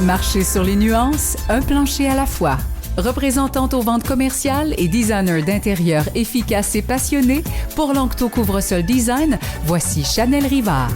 Marchez sur les nuances, un plancher à la fois. Représentante aux ventes commerciales et designer d'intérieur efficace et passionné pour Lanctot Couvre-Sol Design, voici Chanel Rivard.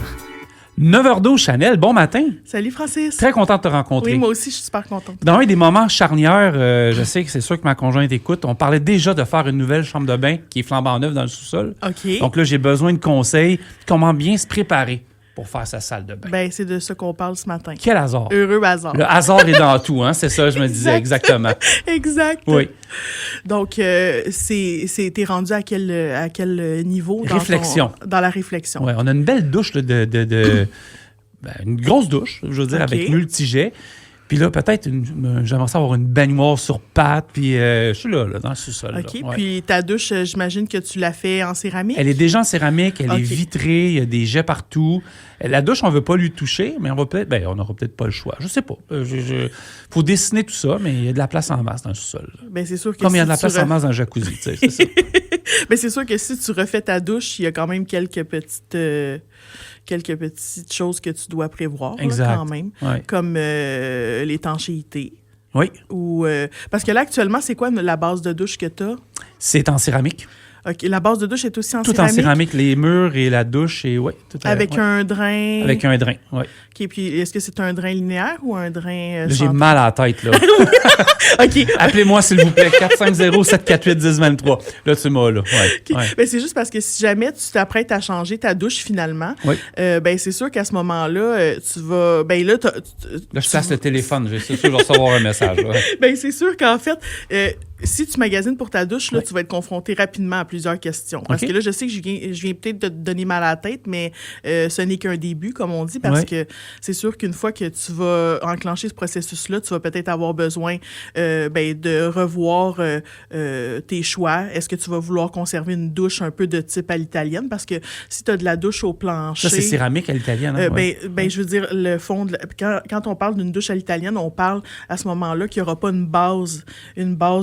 9h12, Chanel, bon matin. Salut Francis. Très content de te rencontrer. Oui, moi aussi, je suis super contente. Dans un des moments charnières, je sais que c'est sûr que ma conjointe écoute, on parlait déjà de faire une nouvelle chambre de bain qui est flambant neuve dans le sous-sol. OK. Donc là, j'ai besoin de conseils. Comment bien se préparer pour faire sa salle de bain. Ben, c'est de ça qu'on parle ce matin. Quel hasard. Heureux hasard. Le hasard est dans tout, hein? C'est ça, je me disais exactement. Exact. Oui. Donc, t'es rendu à quel niveau? Réflexion. Dans la réflexion. Oui, on a une belle douche là, une grosse douche, je veux dire, OK. avec multi-jets. Puis là, peut-être, j'aimerais ça avoir une baignoire sur pattes, puis je suis là, dans le sous-sol. OK. Là. Ouais. Puis ta douche, j'imagine que tu l'as fait en céramique? Elle est déjà en céramique, elle OK. est vitrée, il y a des jets partout. La douche, on ne veut pas lui toucher, mais on n'aura peut-être pas le choix. Je sais pas. Faut dessiner tout ça, mais il y a de la place en masse dans le sous-sol. Ben, c'est sûr que Comme il y a de la si place en masse dans le jacuzzi, tu sais, c'est ça. Ben, c'est sûr que si tu refais ta douche, il y a quand même quelques petites choses que tu dois prévoir, là, Exact. quand même. Ouais. Comme l'étanchéité. Oui, Ou parce que là, actuellement, c'est quoi la base de douche que tu as? c'est en céramique. OK. La base de douche est aussi en Tout céramique? en céramique, les murs et la douche, et ouais, tout Avec ouais. un drain? Avec un drain, oui. OK. Puis, est-ce que c'est un drain linéaire ou un drain J'ai central? mal à la tête, là. OK. Appelez-moi, s'il vous plaît, 450-748-1023. Là, tu m'as, là. Ouais, OK. ouais. Ben, c'est juste parce que si jamais tu t'apprêtes à changer ta douche finalement, Oui. ben, c'est sûr qu'à ce moment-là, tu vas... Ben là, Là, je place le téléphone. C'est sûr que je vais recevoir un message. Ouais. ben, c'est sûr qu'en fait, si tu magasines pour ta douche, là, Oui. tu vas être confronté rapidement à plusieurs questions. Parce OK. que là, je sais que je viens peut-être de te donner mal à la tête, mais ce n'est qu'un début, comme on dit, parce Oui. que c'est sûr qu'une fois que tu vas enclencher ce processus-là, tu vas peut-être avoir besoin de revoir tes choix. Est-ce que tu vas vouloir conserver une douche un peu de type à l'italienne? Parce que si tu as de la douche au plancher... Ça, c'est céramique à l'italienne. Hein? Ouais. je veux dire, le fond quand on parle d'une douche à l'italienne, on parle à ce moment-là qu'il n'y aura pas une base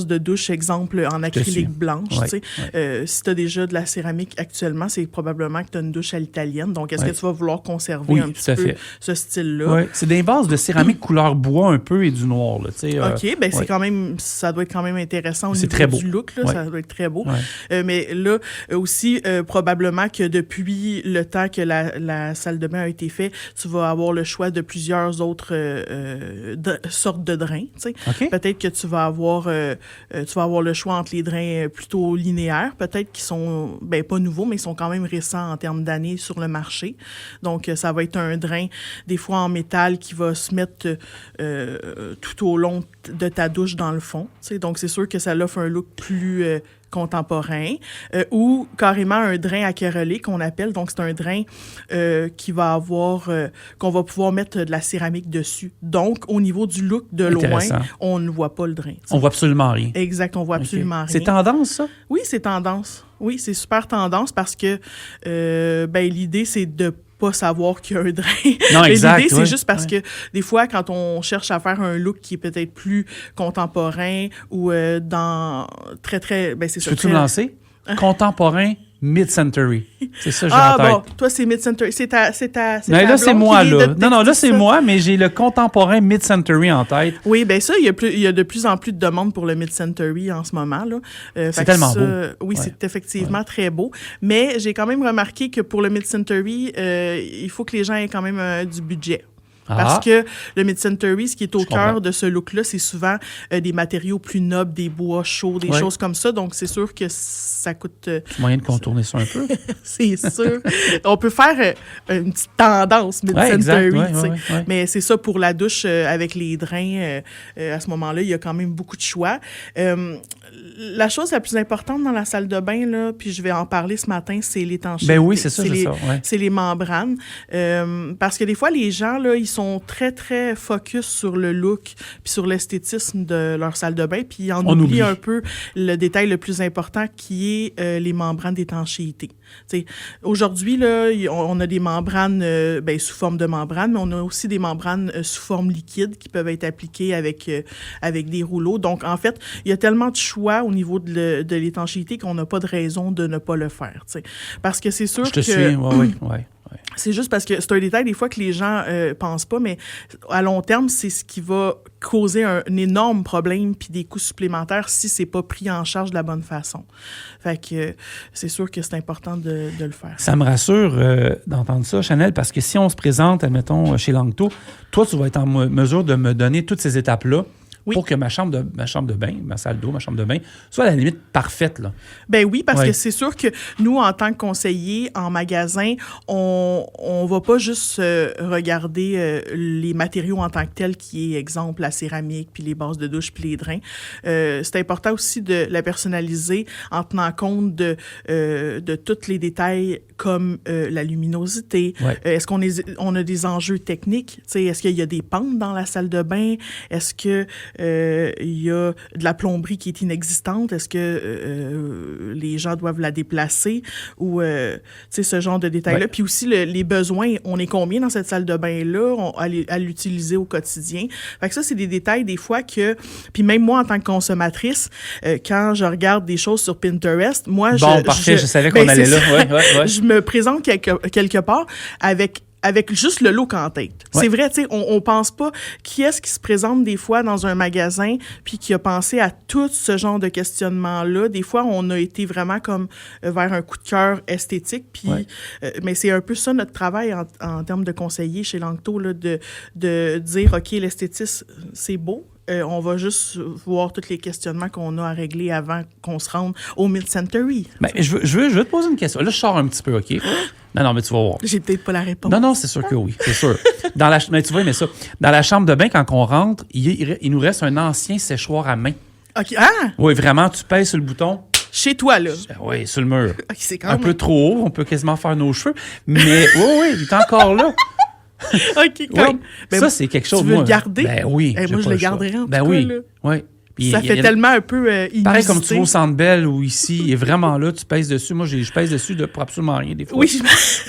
de douche, exemple, en acrylique blanche. Ouais, Tu sais. Si tu as déjà de la céramique actuellement, c'est probablement que tu as une douche à l'italienne. Donc, est-ce Ouais. que tu vas vouloir conserver Oui, un tout petit à peu fait. ce style-là? Ouais. C'est des bases de céramique couleur bois un peu et du noir. Là, tu sais, OK, ben ouais. c'est quand même, ça doit être quand même intéressant au C'est niveau très beau. du look, là, Ouais. ça doit être très beau. Ouais. Mais là, aussi, probablement que depuis le temps que la salle de bain a été faite, tu vas avoir le choix de plusieurs autres sortes de drains. Tu sais. OK. Peut-être que tu vas avoir le choix entre les drains plutôt linéaires, peut-être qui sont, pas nouveaux, mais ils sont quand même récents en termes d'années sur le marché. Donc, ça va être un drain, des fois en métal, qui va se mettre tout au long de ta douche dans le fond. Tu sais. Donc, c'est sûr que ça offre un look plus contemporain, ou carrément un drain acérolé qu'on appelle. Donc, c'est un drain qui va avoir, qu'on va pouvoir mettre de la céramique dessus. Donc, au niveau du look de loin, Intéressant. on ne voit pas le drain. Tu sais. On voit absolument rien. Exact, on voit OK. absolument rien. C'est tendance, ça? Oui, c'est tendance. Oui, c'est super tendance parce que l'idée, c'est de pas savoir qu'il y a un drain. Non, exact. L'idée, c'est ouais, juste parce ouais. que des fois, quand on cherche à faire un look qui est peut-être plus contemporain ou dans très, très... c'est ça. Peux-tu me lancer? Contemporain mid-century. C'est ça, j'ai en tête. Bon, toi, c'est mid-century. C'est ta Mais là, c'est blonde moi, qui vient là. de te Non, là, texter c'est ça. moi, mais j'ai le contemporain mid-century en tête. Oui, ça, il y a de plus en plus de demandes pour le mid-century en ce moment, là. C'est tellement beau. Oui, Ouais. c'est effectivement très beau. Mais j'ai quand même remarqué que pour le mid-century, il faut que les gens aient quand même du budget. Parce que le mid-century, ce qui est au cœur de ce look-là, c'est souvent des matériaux plus nobles, des bois chauds, des choses comme ça. Donc, c'est sûr que ça coûte... C'est moyen de contourner ça un peu. c'est sûr. On peut faire une petite tendance Ouais, exact. mid-century, Ouais, tu sais. ouais. Mais c'est ça, pour la douche avec les drains, à ce moment-là, il y a quand même beaucoup de choix. La chose la plus importante dans la salle de bain, là, puis je vais en parler ce matin, c'est l'étanchéité. Ben oui, c'est ça, c'est ça. Ouais. C'est les membranes. Parce que des fois, les gens, là, ils sont très, très focus sur le look puis sur l'esthétisme de leur salle de bain, puis on oublie un peu le détail le plus important qui est les membranes d'étanchéité. T'sais, aujourd'hui, là, on a des membranes sous forme de membrane, mais on a aussi des membranes sous forme liquide qui peuvent être appliquées avec des rouleaux. Donc, en fait, il y a tellement de choix au niveau de l'étanchéité qu'on n'a pas de raison de ne pas le faire. T'sais. Parce que c'est sûr Je te suis, oui. C'est juste parce que c'est un détail des fois que les gens pensent pas, mais à long terme, c'est ce qui va causer un énorme problème puis des coûts supplémentaires si c'est pas pris en charge de la bonne façon. Fait que c'est sûr que c'est important de le faire. Ça me rassure d'entendre ça, Chanel, parce que si on se présente, admettons, chez Langto, toi, tu vas être en mesure de me donner toutes ces étapes-là. Oui. Pour que ma chambre de bain, ma salle d'eau, ma chambre de bain, soit à la limite parfaite, là. Ben oui, parce que c'est sûr que nous, en tant que conseillers en magasin, on va pas juste regarder les matériaux en tant que tels, qui est, exemple, la céramique, puis les bases de douche, puis les drains. C'est important aussi de la personnaliser en tenant compte de tous les détails comme la luminosité. Ouais. Est-ce qu'on a des enjeux techniques? T'sais, est-ce qu'il y a des pentes dans la salle de bain? Est-ce que il y a de la plomberie qui est inexistante? Est-ce que les gens doivent la déplacer? Ou ce genre de détails-là. Ouais. Puis aussi, les besoins, on est combien dans cette salle de bain-là à l'utiliser au quotidien? Fait que ça, c'est des détails des fois que... Puis même moi, en tant que consommatrice, quand je regarde des choses sur Pinterest, moi... Parfait, je savais qu'on allait là. Ouais. Je me présente quelque part avec juste le look en tête. Ouais. C'est vrai, tu sais, on pense pas qui est-ce qui se présente des fois dans un magasin puis qui a pensé à tout ce genre de questionnement-là. Des fois, on a été vraiment comme vers un coup de cœur esthétique. Puis, mais c'est un peu ça notre travail en termes de conseiller chez Langto, là, de dire, OK, l'esthétisme, c'est beau. On va juste voir tous les questionnements qu'on a à régler avant qu'on se rende au Mid-Century. Ben, je veux te poser une question. Là, je sors un petit peu, OK? Non, mais tu vas voir. J'ai peut-être pas la réponse. Non, c'est sûr que oui, c'est sûr. Mais tu vas aimer ça. Dans la chambre de bain, quand on rentre, il nous reste un ancien séchoir à main. OK. Ah! Oui, vraiment, tu pèses sur le bouton. Chez toi, là? Oui, sur le mur. Okay, c'est quand un peu trop haut, on peut quasiment faire nos cheveux. Mais oui, il est encore là. OK, comme. Oui. Ben, ça, c'est quelque chose. Tu veux le garder? Ben oui. Moi, je le garderai en tout cas. Oui. Là. Oui. Puis ça fait tellement un peu inusité. Pareil comme tu vas au Centre Bell ou ici, il est vraiment là, tu pèses dessus. Moi, je pèse dessus pour absolument rien des fois. Oui.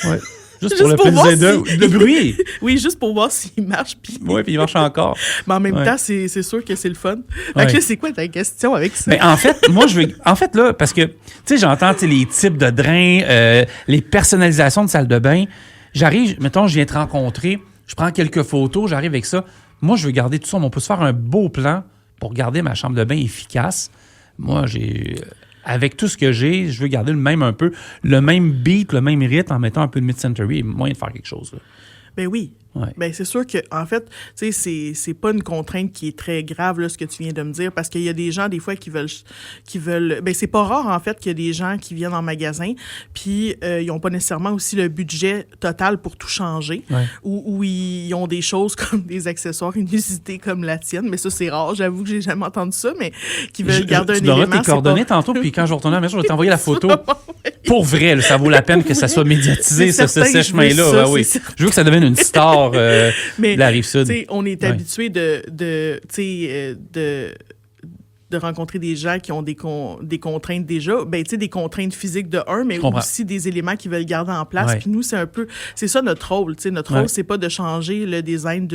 Ouais. Juste pour le plaisir de bruit. Oui, juste pour voir s'il marche. Oui, puis il marche encore. Mais en même temps, c'est sûr que c'est le fun. Fait que là, c'est quoi ta question avec ça? Mais en fait, là, parce que, tu sais, j'entends les types de drains, les personnalisations de salle de bain. J'arrive, mettons, je viens te rencontrer, je prends quelques photos, j'arrive avec ça. Moi, je veux garder tout ça, mais on peut se faire un beau plan pour garder ma chambre de bain efficace. Moi, avec tout ce que j'ai, je veux garder le même beat, le même rythme en mettant un peu de mid-century. Moyen de faire quelque chose, là. Ben oui. Ouais. Ben c'est sûr que en fait, tu sais, c'est pas une contrainte qui est très grave là, ce que tu viens de me dire, parce qu'il y a des gens des fois qui veulent. Ben c'est pas rare en fait qu'il y a des gens qui viennent en magasin, puis ils ont pas nécessairement aussi le budget total pour tout changer, ou ils ont des choses comme des accessoires inusités comme la tienne, mais ça c'est rare. J'avoue que j'ai jamais entendu ça, mais qui veulent garder un élément. Tu donneras tes coordonnées tantôt, puis quand je vais retourner à la maison, je vais t'envoyer la photo. Pour vrai, là, ça vaut la peine que ça soit médiatisé, ce sèche-main-là. Oui. Je veux que ça devienne une star. Mais la Rive-Sud. On est habitué de rencontrer des gens qui ont des contraintes déjà, des contraintes physiques de un, mais aussi des éléments qu'ils veulent garder en place. Puis nous, c'est ça notre rôle. Notre rôle, c'est pas de changer le design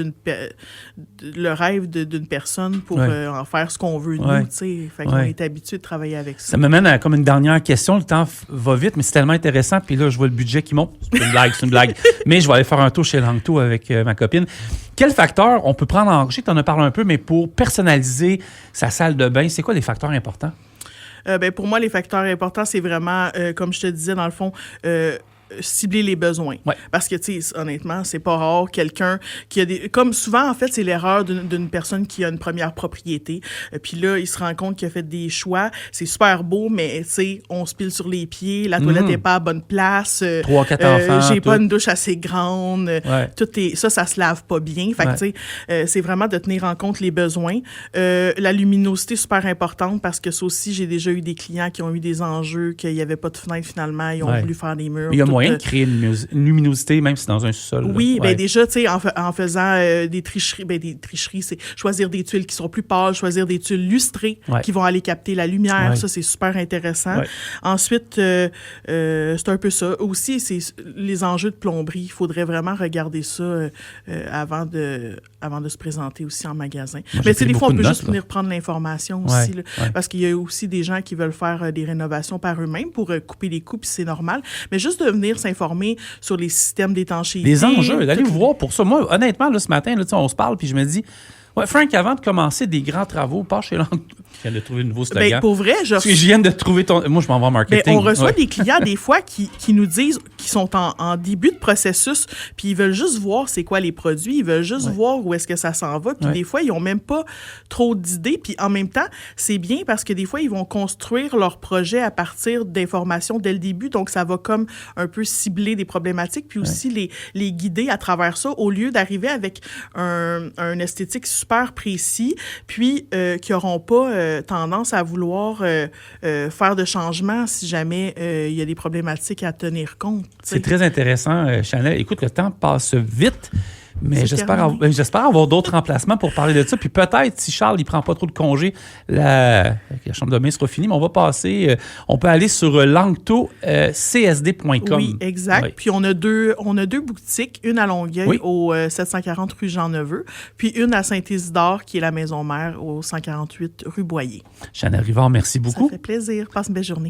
le rêve d'une personne pour en faire ce qu'on veut, nous. Fait qu'on est habitué de travailler avec ça. Ça m'amène à comme une dernière question. Le temps va vite, mais c'est tellement intéressant. Puis là, je vois le budget qui monte. C'est une blague. Mais je vais aller faire un tour chez Langto avec ma copine. Quel facteur on peut prendre en... Je sais que tu en as parlé un peu, mais pour personnaliser sa salle de bain, c'est quoi les facteurs importants? Pour moi, les facteurs importants, c'est vraiment, comme je te disais, dans le fond, cibler les besoins. Ouais. Parce que, tu sais, honnêtement, c'est pas rare quelqu'un qui a des... Comme souvent, en fait, c'est l'erreur d'une personne qui a une première propriété. Puis là, il se rend compte qu'il a fait des choix. C'est super beau, mais, tu sais, on se pile sur les pieds. La toilette n'est pas à bonne place. 3-4 enfants. J'ai pas une douche assez grande. Ça se lave pas bien. Fait que, tu sais, c'est vraiment de tenir en compte les besoins. La luminosité, super importante parce que ça aussi, j'ai déjà eu des clients qui ont eu des enjeux, qu'il n'y avait pas de fenêtre finalement. Ils ont voulu faire des murs. Il y a moyen de créer une luminosité, même si c'est dans un sous-sol. Oui, bien déjà, tu sais, en faisant des tricheries, c'est choisir des tuiles qui sont plus pâles, choisir des tuiles lustrées qui vont aller capter la lumière. Ouais. Ça, c'est super intéressant. Ouais. Ensuite, c'est un peu ça. Aussi, c'est les enjeux de plomberie. Il faudrait vraiment regarder ça avant de se présenter aussi en magasin. Mais tu sais, des fois, on peut juste venir prendre l'information aussi, là, parce qu'il y a aussi des gens qui veulent faire des rénovations par eux-mêmes pour couper les coûts, puis c'est normal. Mais juste de venir venir s'informer sur les systèmes d'étanchéité. Les enjeux, d'aller vous voir pour ça. Moi, honnêtement, là, ce matin, là, on se parle, puis je me dis, ouais, Frank, avant de commencer des grands travaux, pas chez Langto. Je viens de trouver un nouveau slogan. Ben, pour vrai, je viens de trouver ton. Moi, je m'en vais en marketing. On reçoit des clients, des fois, qui nous disent qu'ils sont en début de processus, puis ils veulent juste voir c'est quoi les produits, ils veulent juste voir où est-ce que ça s'en va. Puis des fois, ils n'ont même pas trop d'idées. Puis en même temps, c'est bien parce que des fois, ils vont construire leur projet à partir d'informations dès le début. Donc, ça va comme un peu cibler des problématiques, puis aussi les guider à travers ça, au lieu d'arriver avec un esthétique super précis, puis qui n'auront pas tendance à vouloir faire de changements si jamais il y a des problématiques à tenir compte. C'est très intéressant, Chanel. Écoute, le temps passe vite. Mais j'espère avoir d'autres remplacements pour parler de ça. Puis peut-être, si Charles ne prend pas trop de congés, la chambre de bain sera finie, mais on va passer, on peut aller sur langtocsd.com. Oui, exact. Oui. Puis on a deux boutiques, une à Longueuil au 740 rue Jean-Neveu, puis une à Saint-Isidore qui est la maison mère au 148 rue Boyer. Chanel Rivard, merci beaucoup. Ça fait plaisir. Passe une belle journée.